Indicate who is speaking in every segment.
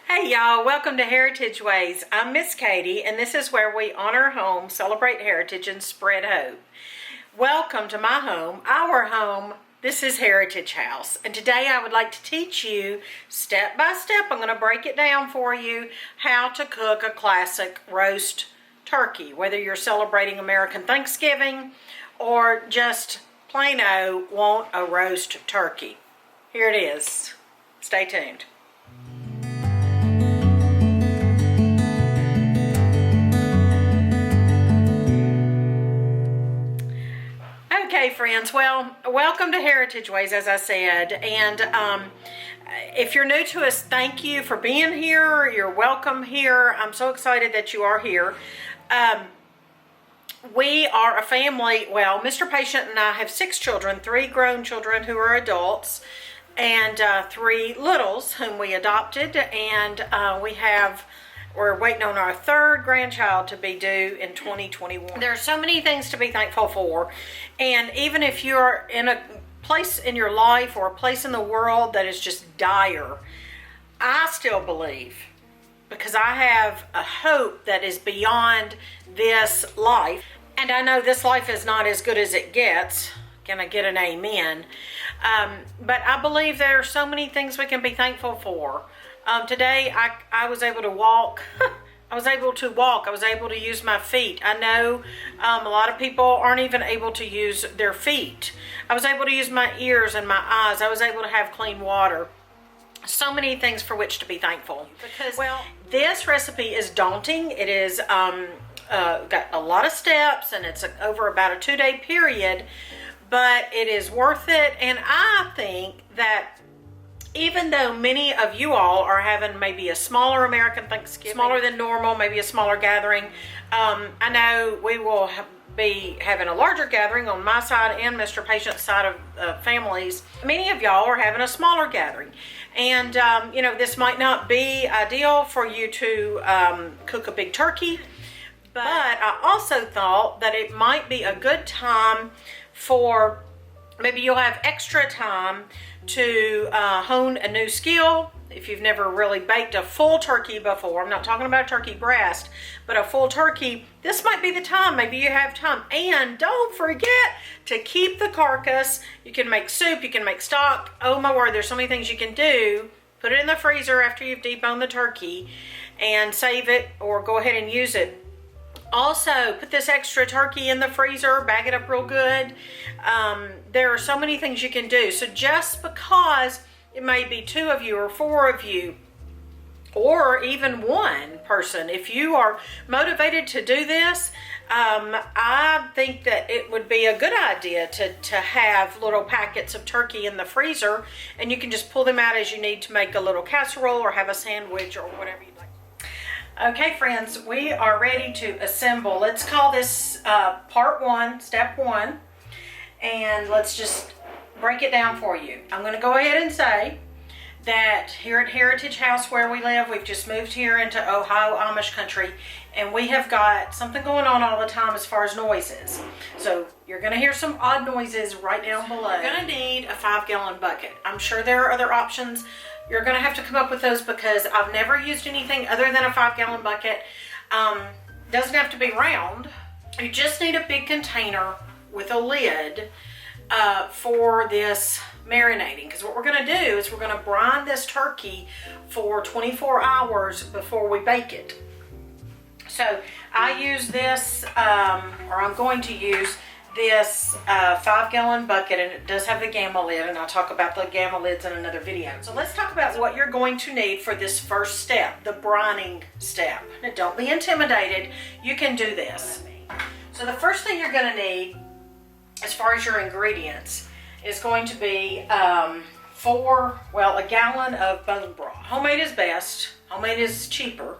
Speaker 1: Hey y'all, welcome to Heritage Ways. I'm Miss Katie, and this is where we honor home, celebrate heritage, and spread hope. Welcome to my home, our home. This is Heritage House, and today I would like to teach you step by step. I'm going to break it down for you how to cook a classic roast turkey, whether you're celebrating American Thanksgiving or just plain old want a roast turkey. Here it is. Stay tuned. Okay, friends, well, welcome to Heritage Ways, as I said, and if you're new to us, thank you for being here. You're welcome here. I'm so excited that you are here. We are a family. Well, Mr. Patient and I have 6 children, 3 grown children who are adults, and 3 littles whom we adopted, and we're waiting on our 3rd grandchild to be due in 2021. There are so many things to be thankful for, and even if you're in a place in your life or a place in the world that is just dire, I still believe, because I have a hope that is beyond this life, and I know this life is not as good as it gets. Can I get an amen? But I believe there are so many things we can be thankful for. Today I was able to walk. I was able to use my feet. I know a lot of people aren't even able to use their feet. I was able to use my ears and my eyes. I was able to have clean water. So many things for which to be thankful. Because, well, this recipe is daunting. It is got a lot of steps, and it's over about a 2-day period, but it is worth it. And I think that even though many of you all are having maybe a smaller American Thanksgiving, smaller than normal, maybe a smaller gathering, I know we will be having a larger gathering on my side and Mr. Patient's side of families. Many of y'all are having a smaller gathering. And, you know, this might not be ideal for you to cook a big turkey, but I also thought that it might be a good time for, maybe you'll have extra time to hone a new skill. If you've never really baked a full turkey before, I'm not talking about a turkey breast, but a full turkey, this might be the time. Maybe you have time. And don't forget to keep the carcass. You can make soup, you can make stock. Oh my word, there's so many things you can do. Put it in the freezer after you've deboned the turkey and save it, or go ahead and use it. Also, put this extra turkey in the freezer, bag it up real good. There are so many things you can do. So just because it may be 2 of you or 4 of you, or even 1 person, if you are motivated to do this, I think that it would be a good idea to have little packets of turkey in the freezer, and you can just pull them out as you need to make a little casserole or have a sandwich or whatever you'd like. Okay, friends, we are ready to assemble. Let's call this part 1, step 1, and let's just break it down for you. I'm going to go ahead and say that here at Heritage House where we live, we've just moved here into Ohio Amish country, and we have got something going on all the time as far as noises. So you're going to hear some odd noises right down below. You're going to need a 5-gallon bucket. I'm sure there are other options. You're going to have to come up with those because I've never used anything other than a 5-gallon bucket. Doesn't have to be round. You just need a big container with a lid for this marinating. Because what we're going to do is we're going to brine this turkey for 24 hours before we bake it. So I use this, or I'm going to use this 5-gallon bucket, and it does have the gamma lid, and I'll talk about the gamma lids in another video. So let's talk about what you're going to need for this first step, the brining step. Now, don't be intimidated. You can do this. So the first thing you're going to need, as far as your ingredients, is going to be a gallon of bone broth. Homemade is best. Homemade is cheaper.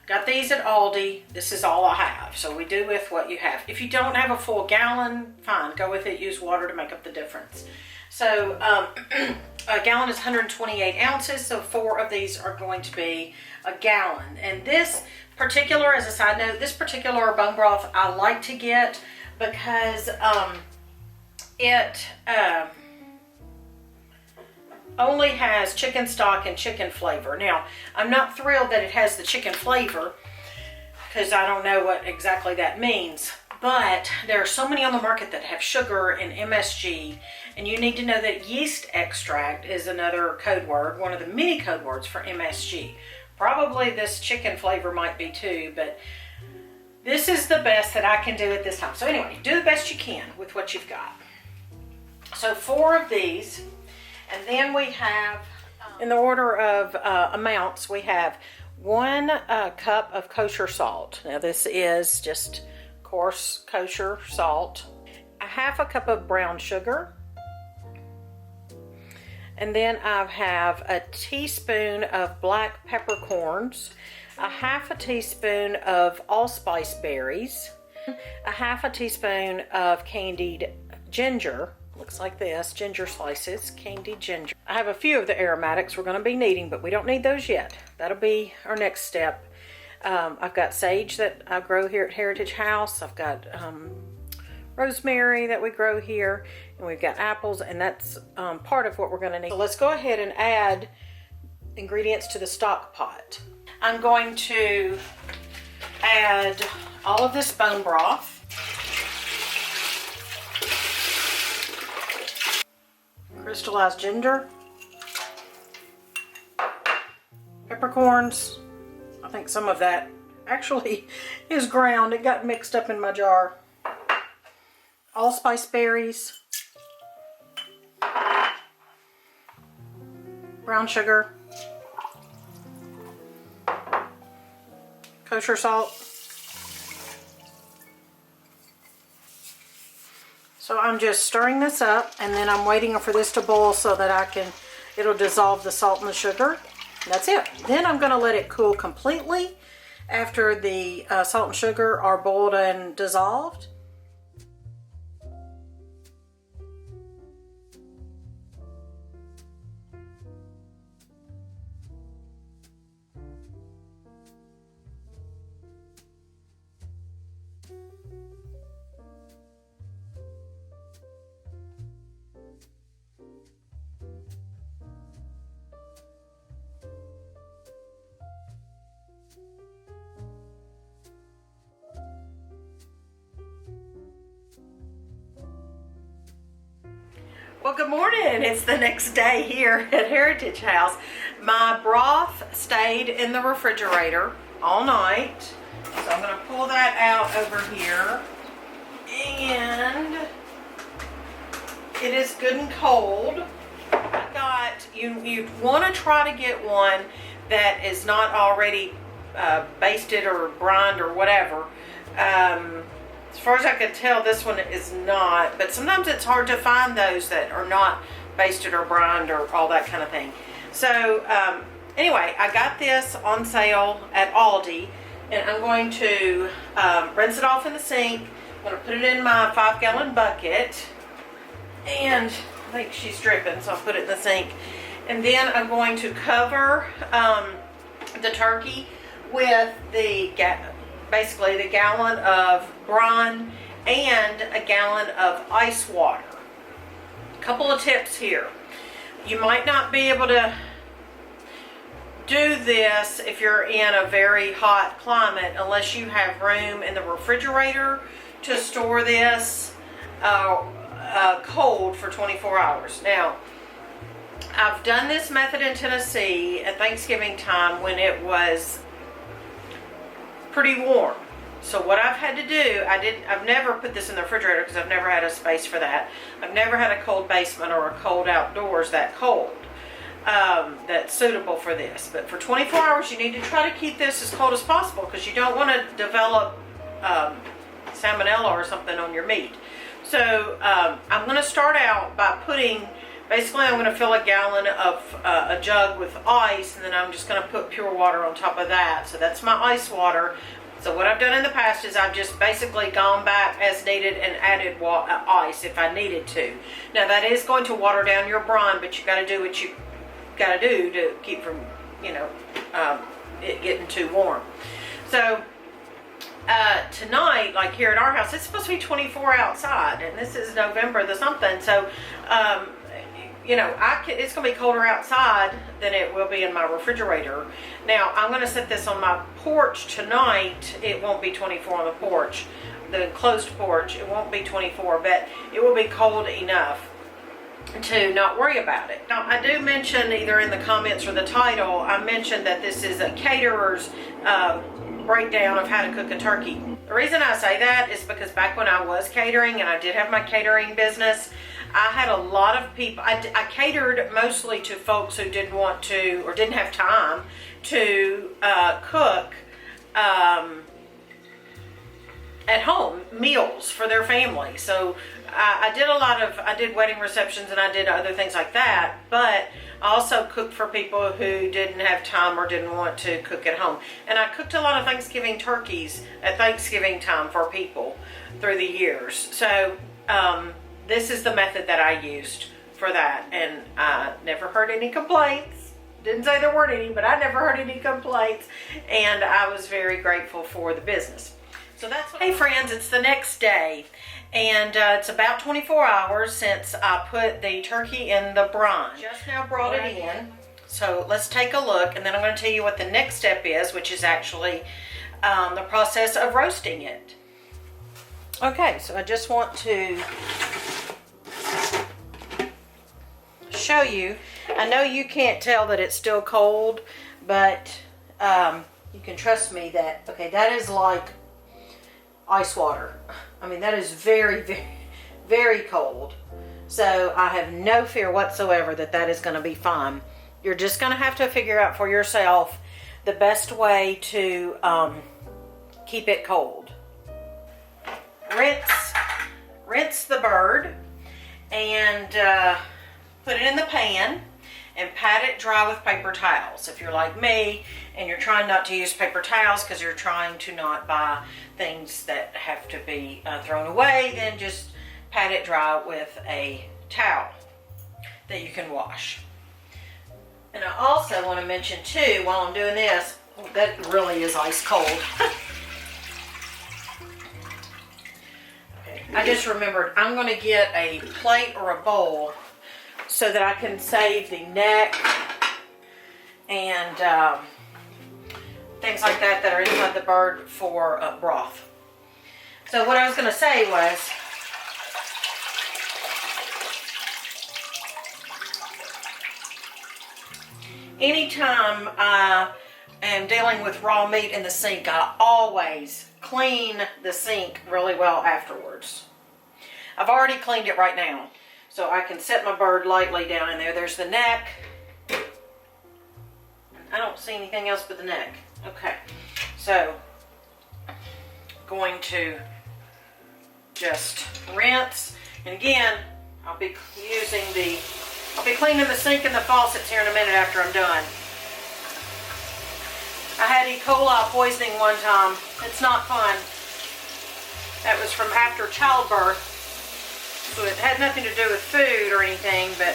Speaker 1: Got these at Aldi. This is all I have. So we do with what you have. If you don't have a full gallon, fine. Go with it. Use water to make up the difference. So a gallon is 128 ounces. So 4 of these are going to be a gallon. And this particular, as a side note, this particular bone broth I like to get because only has chicken stock and chicken flavor. Now, I'm not thrilled that it has the chicken flavor because I don't know what exactly that means. But there are so many on the market that have sugar and MSG, and you need to know that yeast extract is another code word, one of the many code words for MSG. Probably this chicken flavor might be too, but this is the best that I can do at this time. So anyway, do the best you can with what you've got. So 4 of these, and then we have, in the order of amounts, we have 1 cup of kosher salt. Now this is just coarse kosher salt, a half a cup of brown sugar, and then I have a teaspoon of black peppercorns, a half a teaspoon of allspice berries, a half a teaspoon of candied ginger. Looks like this, ginger slices, candied ginger. I have a few of the aromatics we're going to be needing, but we don't need those yet. That'll be our next step. I've got sage that I grow here at Heritage House. I've got rosemary that we grow here, and we've got apples, and that's part of what we're going to need. So let's go ahead and add ingredients to the stock pot. I'm going to add all of this bone broth. Crystallized ginger, peppercorns. I think some of that actually is ground. It got mixed up in my jar. Allspice berries, brown sugar, kosher salt. So I'm just stirring this up, and then I'm waiting for this to boil so that it'll dissolve the salt and the sugar. That's it. Then I'm going to let it cool completely after the salt and sugar are boiled and dissolved. Well, good morning. It's the next day here at Heritage House. My broth stayed in the refrigerator all night, so I'm going to pull that out over here, and it is good and cold. You want to try to get one that is not already basted or brined or whatever. As far as I could tell, this one is not, but sometimes it's hard to find those that are not basted or brined or all that kind of thing. So anyway, I got this on sale at Aldi, and I'm going to rinse it off in the sink. I'm going to put it in my 5-gallon bucket, and I think she's dripping, so I'll put it in the sink. And then I'm going to cover the turkey with basically the gallon of brine and a gallon of ice water. A couple of tips here. You might not be able to do this if you're in a very hot climate unless you have room in the refrigerator to store this cold for 24 hours. Now, I've done this method in Tennessee at Thanksgiving time when it was pretty warm. So what I've had to do, I've never put this in the refrigerator because I've never had a space for that. I've never had a cold basement or a cold outdoors that cold that's suitable for this. But for 24 hours, you need to try to keep this as cold as possible because you don't want to develop salmonella or something on your meat. So I'm going to start out by basically I'm going to fill a gallon of a jug with ice, and then I'm just going to put pure water on top of that. So that's my ice water. So what I've done in the past is I've just basically gone back as needed and added ice if I needed to. Now that is going to water down your brine, but you got to do what you got to do to keep from, it getting too warm. So tonight, like here at our house, it's supposed to be 24 outside, and this is November the something. So you know, it's going to be colder outside than it will be in my refrigerator. Now, I'm going to set this on my porch tonight. It won't be 24 on the porch, the enclosed porch. It won't be 24, but it will be cold enough to not worry about it. Now, I do mention either in the comments or the title, I mentioned that this is a caterer's breakdown of how to cook a turkey. The reason I say that is because back when I was catering and I did have my catering business, I had a lot of people. I catered mostly to folks who didn't want to or didn't have time to cook at home meals for their family. So I did wedding receptions and I did other things like that, but I also cooked for people who didn't have time or didn't want to cook at home. And I cooked a lot of Thanksgiving turkeys at Thanksgiving time for people through the years. So this is the method that I used for that, and I never heard any complaints. Didn't say there weren't any, but I never heard any complaints, and I was very grateful for the business. So that's what. Hey friends, it's the next day, and it's about 24 hours since I put the turkey in the brine. Just now brought it in, so let's take a look, and then I'm going to tell you what the next step is, which is actually the process of roasting it. Okay, so I just want to show you. I know you can't tell that it's still cold, but you can trust me that, okay, that is like ice water. I mean, that is very, very, very cold. So I have no fear whatsoever that that is going to be fine. You're just going to have to figure out for yourself the best way to keep it cold. Rinse the bird and put it in the pan and pat it dry with paper towels. If you're like me and you're trying not to use paper towels because you're trying to not buy things that have to be thrown away, then just pat it dry with a towel that you can wash. And I also want to mention too, while I'm doing this, that really is ice cold. I just remembered I'm going to get a plate or a bowl so that I can save the neck and things like that that are inside the bird for broth. So what I was going to say was, anytime I am dealing with raw meat in the sink, I always clean the sink really well afterwards. I've already cleaned it right now, so I can set my bird lightly down in there. There's the neck. I don't see anything else but the neck. Okay, so going to just rinse, and again, I'll be cleaning the sink and the faucets here in a minute after I'm done. I had E. coli poisoning one time. It's not fun. That was from after childbirth. So it had nothing to do with food or anything, but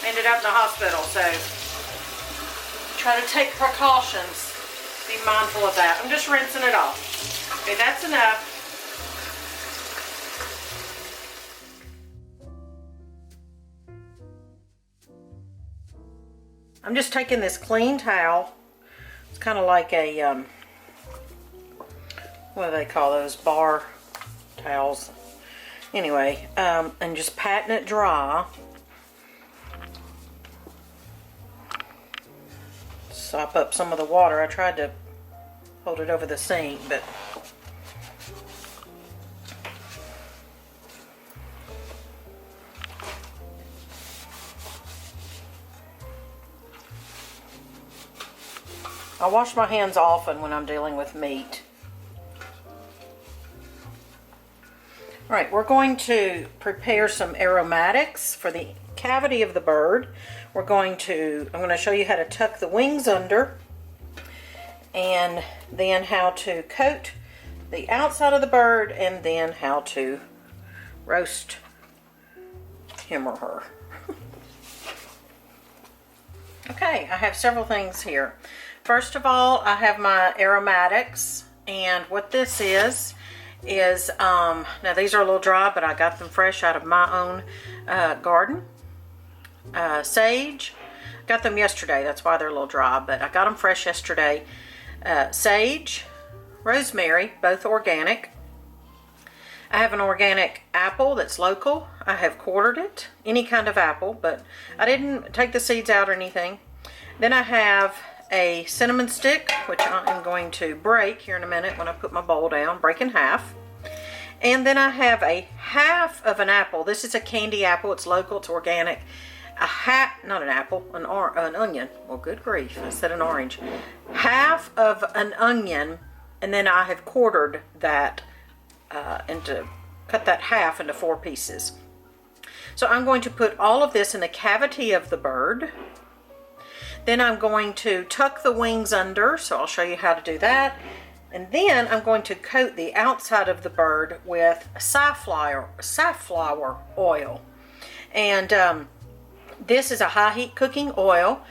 Speaker 1: ended up in the hospital. So try to take precautions. Be mindful of that. I'm just rinsing it off. Okay, that's enough. I'm just taking this clean towel. It's kind of like a, what do they call those, bar towels? Anyway, and just patting it dry. Sop up some of the water. I tried to hold it over the sink, but I wash my hands often when I'm dealing with meat. All right, we're going to prepare some aromatics for the cavity of the bird. I'm going to show you how to tuck the wings under, and then how to coat the outside of the bird, and then how to roast him or her. Okay, I have several things here. First of all, I have my aromatics, and what this is now these are a little dry, but I got them fresh out of my own garden. sage. Got them yesterday, that's why they're a little dry, but I got them fresh yesterday. Sage, rosemary, both organic. I have an organic apple that's local. I have quartered it, any kind of apple, but I didn't take the seeds out or anything. Then I have a cinnamon stick, which I am going to break here in a minute when I put my bowl down, break in half. And then I have a half of an apple. This is a candy apple. It's local, it's organic. Not an apple, an onion. Well, good grief, I said an orange. Half of an onion, and then I have quartered that cut that half into 4 pieces. So I'm going to put all of this in the cavity of the bird. Then I'm going to tuck the wings under, so I'll show you how to do that. And then I'm going to coat the outside of the bird with safflower oil. And this is a high heat cooking oil.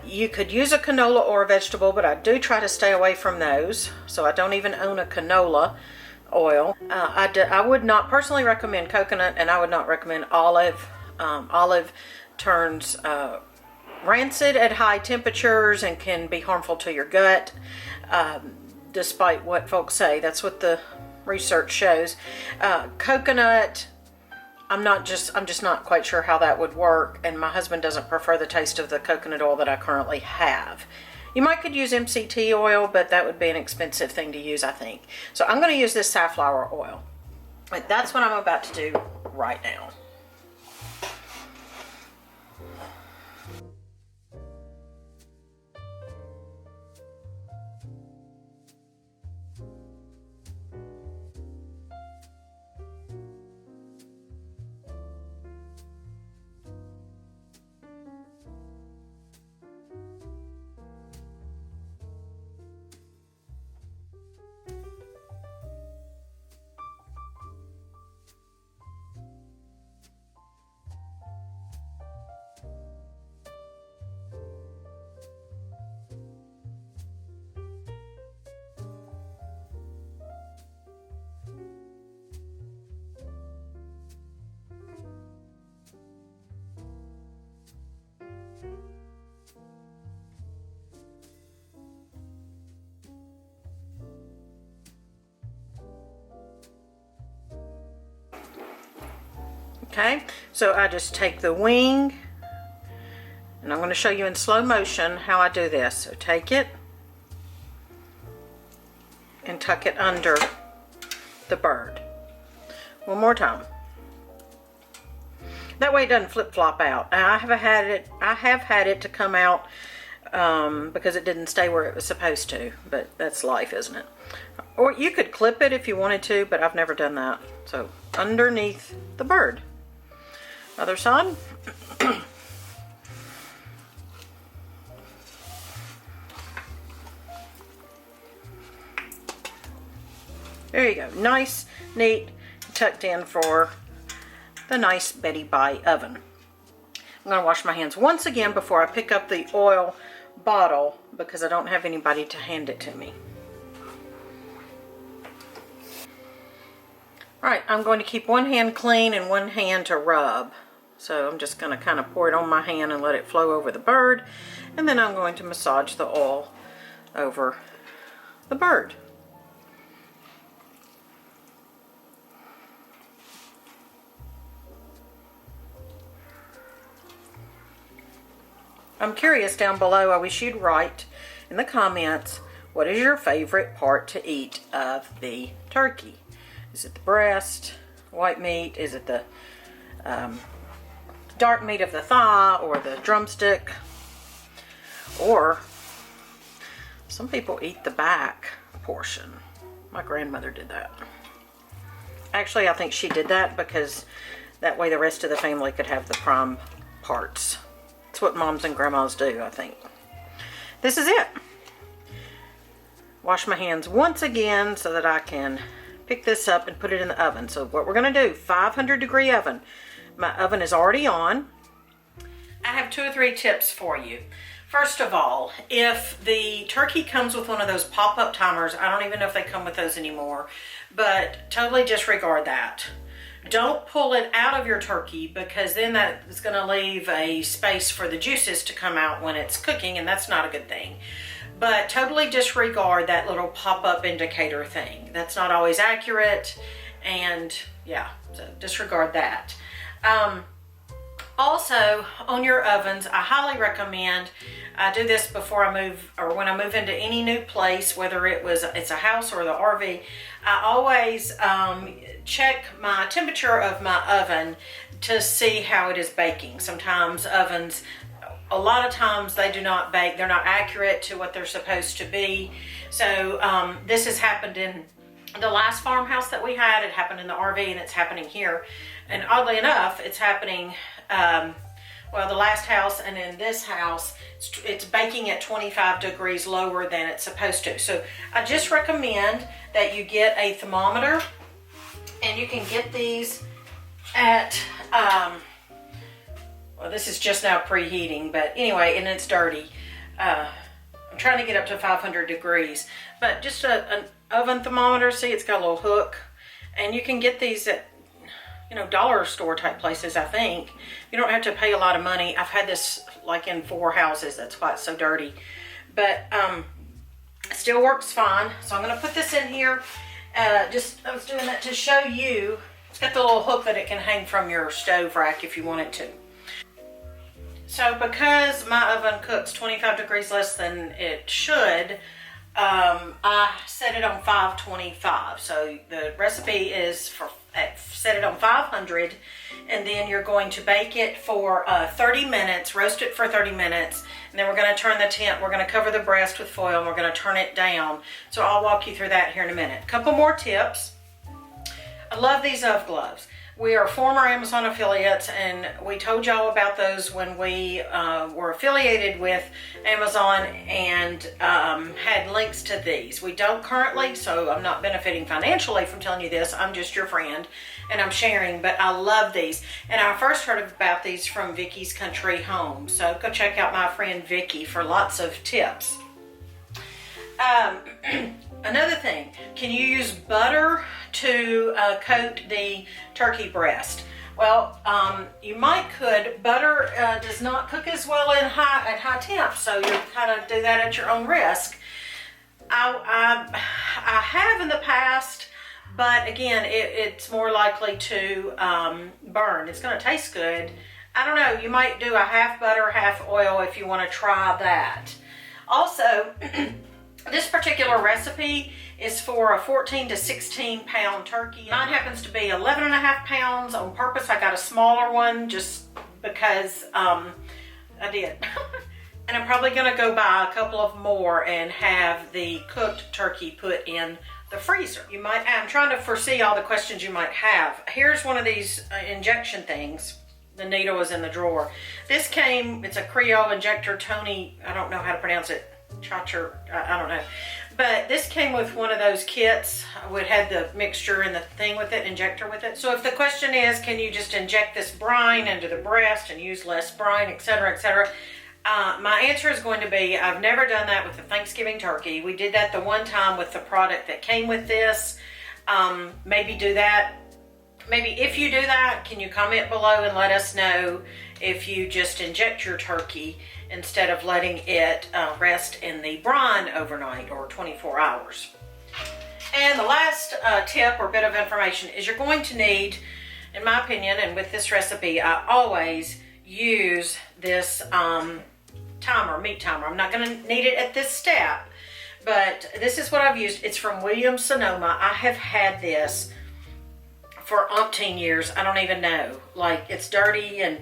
Speaker 1: You could use a canola or a vegetable, but I do try to stay away from those. So I don't even own a canola oil. I would not personally recommend coconut, and I would not recommend olive. Olive turns rancid at high temperatures and can be harmful to your gut, despite what folks say. That's what the research shows. Coconut, I'm just not quite sure how that would work, and my husband doesn't prefer the taste of the coconut oil that I currently have. You might could use MCT oil, but that would be an expensive thing to use, I think. So I'm going to use this safflower oil. But that's what I'm about to do right now. Okay, so I just take the wing, and I'm going to show you in slow motion how I do this. So take it and tuck it under the bird. One more time. That way it doesn't flip-flop out. I have had it to come out because it didn't stay where it was supposed to, but that's life, isn't it? Or you could clip it if you wanted to, but I've never done that. So underneath the bird. Other side. There you go. Nice, neat, tucked in for the nice Bette B oven. I'm going to wash my hands once again before I pick up the oil bottle because I don't have anybody to hand it to me. Alright, I'm going to keep one hand clean and one hand to rub. So I'm just going to kind of pour it on my hand and let it flow over the bird. And then I'm going to massage the oil over the bird. I'm curious down below, I wish you'd write in the comments, what is your favorite part to eat of the turkey? Is it the breast, white meat? Is it the dark meat of the thigh or the drumstick? Or some people eat the back portion. My grandmother did that. Actually, I think she did that because that way the rest of the family could have the prime parts. It's what moms and grandmas do, I think. This is it. Wash my hands once again so that I can pick this up and put it in the oven. So what we're going to do, 500-degree oven. My oven is already on. I have 2 or 3 tips for you. First of all, if the turkey comes with one of those pop-up timers, I don't even know if they come with those anymore, but totally disregard that. Don't pull it out of your turkey, because then that is going to leave a space for the juices to come out when it's cooking, and that's not a good thing. But totally disregard that little pop-up indicator thing. That's not always accurate, and yeah, so disregard that. Also, on your ovens, I highly recommend, I do this before I move, or when I move into any new place, whether it's a house or the RV, I always check my temperature of my oven to see how it is baking. Sometimes ovens, a lot of times they do not bake, they're not accurate to what they're supposed to be. So this has happened in the last farmhouse that we had, it happened in the RV, and it's happening here. And oddly enough, it's happening, well, the last house and in this house, it's baking at 25 degrees lower than it's supposed to. So I just recommend that you get a thermometer, and you can get these at, well, this is just now preheating, but anyway, and it's dirty. I'm trying to get up to 500 degrees, but just an oven thermometer. See, it's got a little hook, and you can get these at, you know, dollar store type places, I think. You don't have to pay a lot of money. I've had this like in 4 houses. That's why it's so dirty. But it still works fine. So I'm going to put this in here. I was doing that to show you. It's got the little hook that it can hang from your stove rack if you want it to. So because my oven cooks 25 degrees less than it should, I set it on 525. So the recipe is for set it on 500, and then you're going to bake it for 30 minutes, roast it for 30 minutes, and then we're going to turn the tent, we're going to cover the breast with foil, and we're going to turn it down. So I'll walk you through that here in a minute. Couple more tips. I love these oven gloves. We are former Amazon affiliates, and we told y'all about those when we were affiliated with Amazon and had links to these. We don't currently, so I'm not benefiting financially from telling you this. I'm just your friend, and I'm sharing, but I love these. And I first heard about these from Vicky's Country Home, so go check out my friend Vicky for lots of tips. Another thing, can you use butter to coat the turkey breast? Well, you could. Butter does not cook as well at high temps, so you kind of do that at your own risk. I have in the past, but again, it's more likely to burn. It's going to taste good. I don't know, you might do a half butter, half oil if you want to try that. Also, this particular recipe is for a 14 to 16 pound turkey. Mine happens to be 11 and a half pounds on purpose. I got a smaller one just because I did. And I'm probably gonna go buy a couple of more and have the cooked turkey put in the freezer. I'm trying to foresee all the questions you might have. Here's one of these injection things. The needle is in the drawer. This came, it's a Creole injector, Tony, I don't know how to pronounce it. Chacher, I don't know, but this came with one of those kits. It had the mixture and the thing with it, injector with it. So if the question is, can you just inject this brine into the breast and use less brine, etc., etc., my answer is going to be, I've never done that with the Thanksgiving turkey. We did that the one time with the product that came with this. Maybe do that. Maybe if you do that, can you comment below and let us know if you just inject your turkey instead of letting it rest in the brine overnight or 24 hours. And the last tip or bit of information is you're going to need, in my opinion, and with this recipe, I always use this meat timer. I'm not going to need it at this step, but this is what I've used. It's from Williams-Sonoma. I have had this for umpteen years. I don't even know. Like, it's dirty and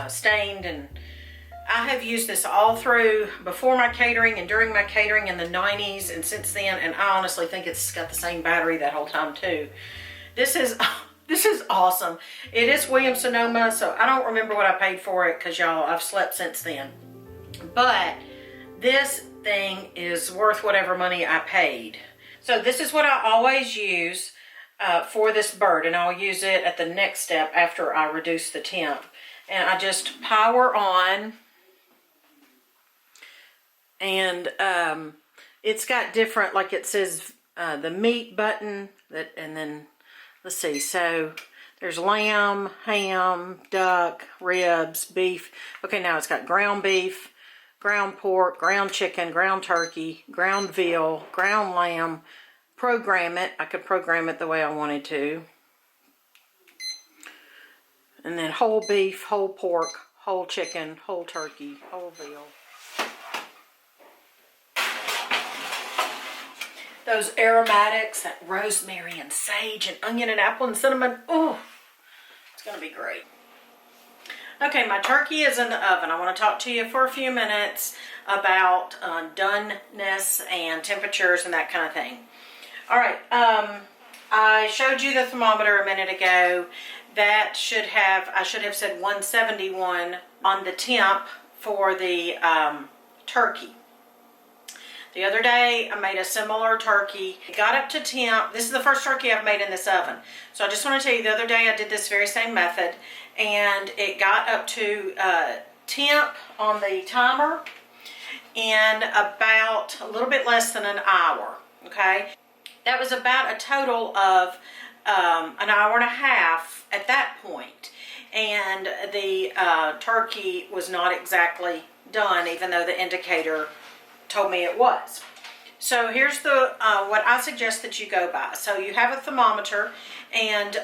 Speaker 1: stained, and I have used this all through before my catering and during my catering in the 90s and since then, and I honestly think it's got the same battery that whole time too. This is awesome. It is Williams-Sonoma, so I don't remember what I paid for it because y'all, I've slept since then, but this thing is worth whatever money I paid. So this is what I always use for this bird, and I'll use it at the next step after I reduce the temp. And I just power on, and it's got different, like it says the meat button, and then let's see, so there's lamb, ham, duck, ribs, beef. Okay, now it's got ground beef, ground pork, ground chicken, ground turkey, ground veal, ground lamb. Program it. I could program it the way I wanted to. And then whole beef, whole pork, whole chicken, whole turkey, whole veal. Those aromatics, that rosemary and sage and onion and apple and cinnamon. Oh, it's going to be great. Okay, my turkey is in the oven. I want to talk to you for a few minutes about doneness and temperatures and that kind of thing. All right, I showed you the thermometer a minute ago. That I should have said 171 on the temp for the turkey. The other day, I made a similar turkey. It got up to temp. This is the first turkey I've made in this oven. So I just want to tell you, the other day I did this very same method, and it got up to temp on the timer in about a little bit less than an hour, okay? That was about a total of an hour and a half at that point. And the turkey was not exactly done, even though the indicator told me it was. So here's the what I suggest that you go by. So you have a thermometer, and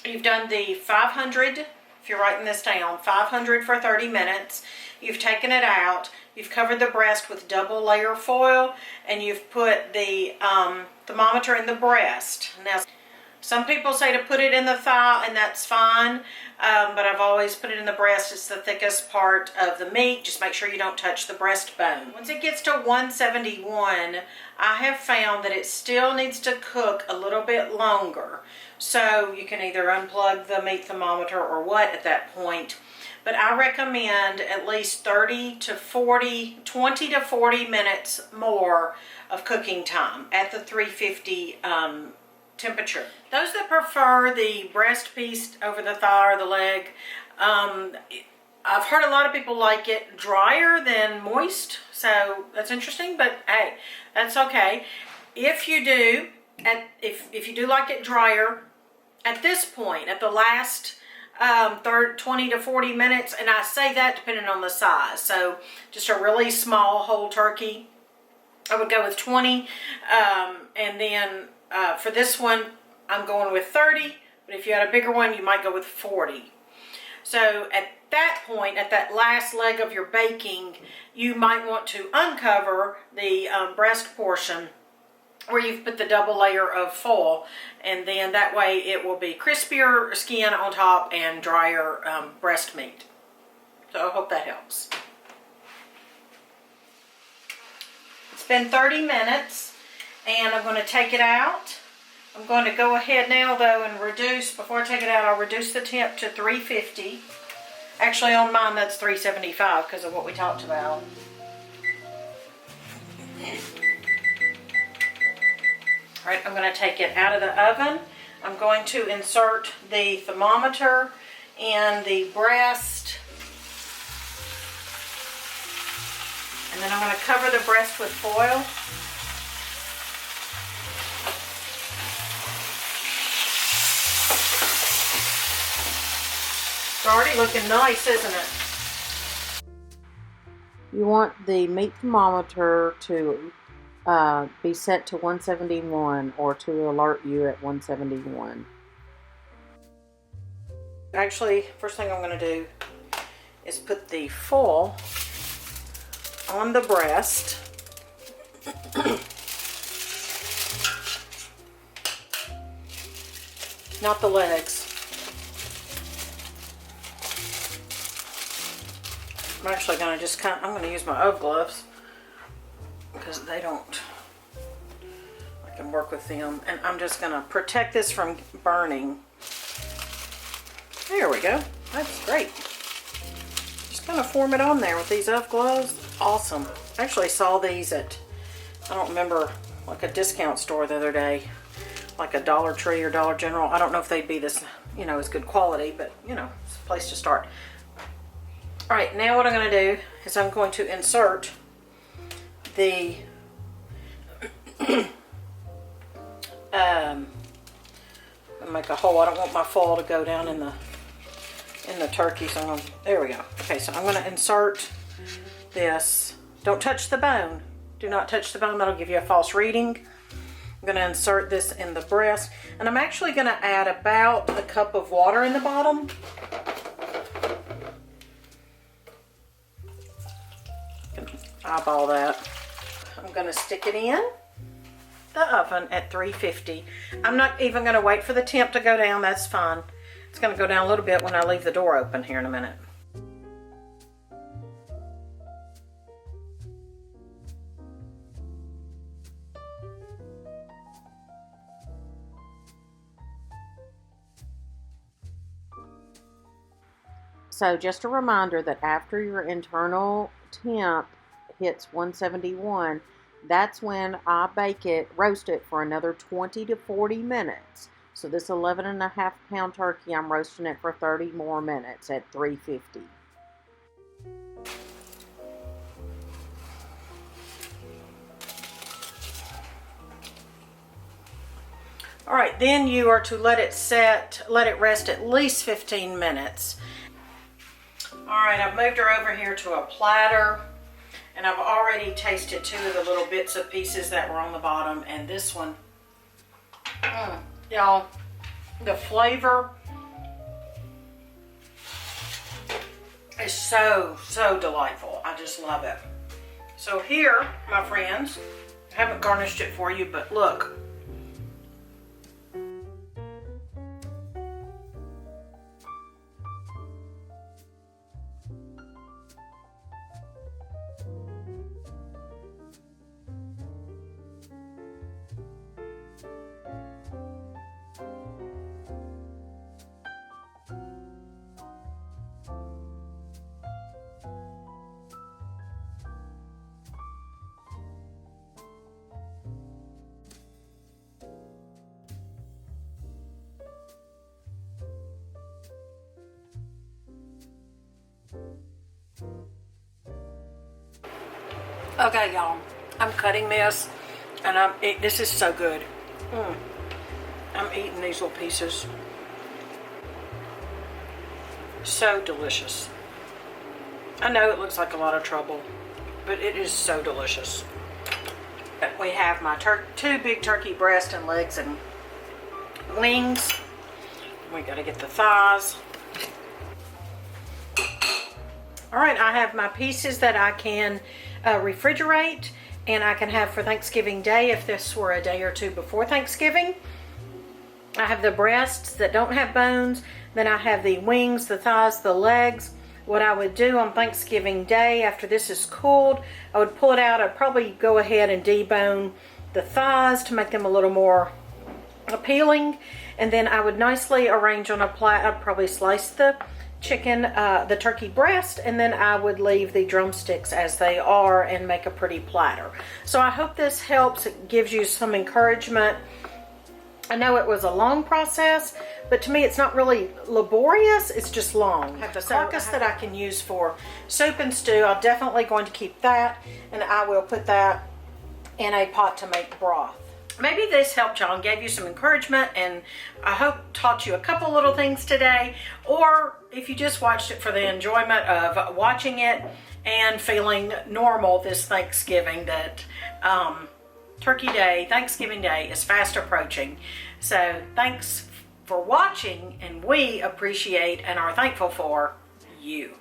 Speaker 1: you've done the 500, if you're writing this down, 500 for 30 minutes. You've taken it out. You've covered the breast with double layer foil, and you've put the thermometer in the breast. Now, some people say to put it in the thigh, and that's fine, but I've always put it in the breast. It's the thickest part of the meat. Just make sure you don't touch the breastbone. Once it gets to 171, I have found that it still needs to cook a little bit longer. So you can either unplug the meat thermometer or what at that point. But I recommend at least 20 to 40 minutes more of cooking time at the 350 temperature. Those that prefer the breast piece over the thigh or the leg, I've heard a lot of people like it drier than moist, so that's interesting, but hey, that's okay. If you do, if you do like it drier, at this point, at the last 20 to 40 minutes, and I say that depending on the size, so just a really small whole turkey, I would go with 20, and then for this one, I'm going with 30, but if you had a bigger one, you might go with 40. So at that point, at that last leg of your baking, you might want to uncover the breast portion where you've put the double layer of foil, and then that way it will be crispier skin on top and drier breast meat. So I hope that helps. It's been 30 minutes, and I'm going to take it out. I'm going to go ahead now, though, and reduce, before I take it out, I'll reduce the temp to 350. Actually, on mine, that's 375 because of what we talked about. All right, I'm going to take it out of the oven. I'm going to insert the thermometer in the breast. And then I'm going to cover the breast with foil. It's already looking nice, isn't it? You want the meat thermometer to be set to 171 or to alert you at 171. Actually, first thing I'm going to do is put the foil on the breast. Not the legs. I'm actually going to just I'm going to use my O gloves because they don't, I can work with them, and I'm just going to protect this from burning. There we go. That's great. Just kind of form it on there with these O gloves. Awesome. I actually saw these at, I don't remember, like a discount store the other day, like a Dollar Tree or Dollar General. I don't know if they'd be this, you know, as good quality, but you know, it's a place to start. All right, now what I'm going to do is I'm going to insert the and make a hole. I don't want my foil to go down in the turkey, so there we go. Okay, so I'm going to insert this. Don't touch the bone. Do not touch the bone. That'll give you a false reading. I'm going to insert this in the breast, and I'm actually going to add about a cup of water in the bottom. Eyeball that. I'm going to stick it in the oven at 350. I'm not even going to wait for the temp to go down. That's fine. It's going to go down a little bit when I leave the door open here in a minute. So just a reminder that after your internal temp hits 171, that's when I bake it, roast it for another 20 to 40 minutes. So this 11.5 pound turkey, I'm roasting it for 30 more minutes at 350. All right, then you are to let it rest at least 15 minutes. All right, I've moved her over here to a platter, and I've already tasted 2 of the little bits of pieces that were on the bottom, and this one, y'all, the flavor is so delightful. I just love it. So here, my friends, I haven't garnished it for you, but look. Okay, y'all, I'm cutting this, and this is so good. I'm eating these little pieces. So delicious. I know it looks like a lot of trouble, but it is so delicious. We have my 2 big turkey breast and legs and wings. We gotta get the thighs. All right, I have my pieces that I can refrigerate, and I can have for Thanksgiving Day if this were a day or 2 before Thanksgiving. I have the breasts that don't have bones. Then I have the wings, the thighs, the legs. What I would do on Thanksgiving Day after this is cooled, I would pull it out. I'd probably go ahead and debone the thighs to make them a little more appealing, and then I would nicely arrange on a plate. I'd probably slice the chicken, the turkey breast, and then I would leave the drumsticks as they are and make a pretty platter. So I hope this helps. It gives you some encouragement. I know it was a long process, but to me it's not really laborious, it's just long. I have the carcass that I can use for soup and stew. I'm definitely going to keep that, and I will put that in a pot to make broth. Maybe this helped y'all and gave you some encouragement, and I hope taught you a couple little things today. Or if you just watched it for the enjoyment of watching it and feeling normal this Thanksgiving, that Turkey Day, Thanksgiving Day is fast approaching. So thanks for watching, and we appreciate and are thankful for you.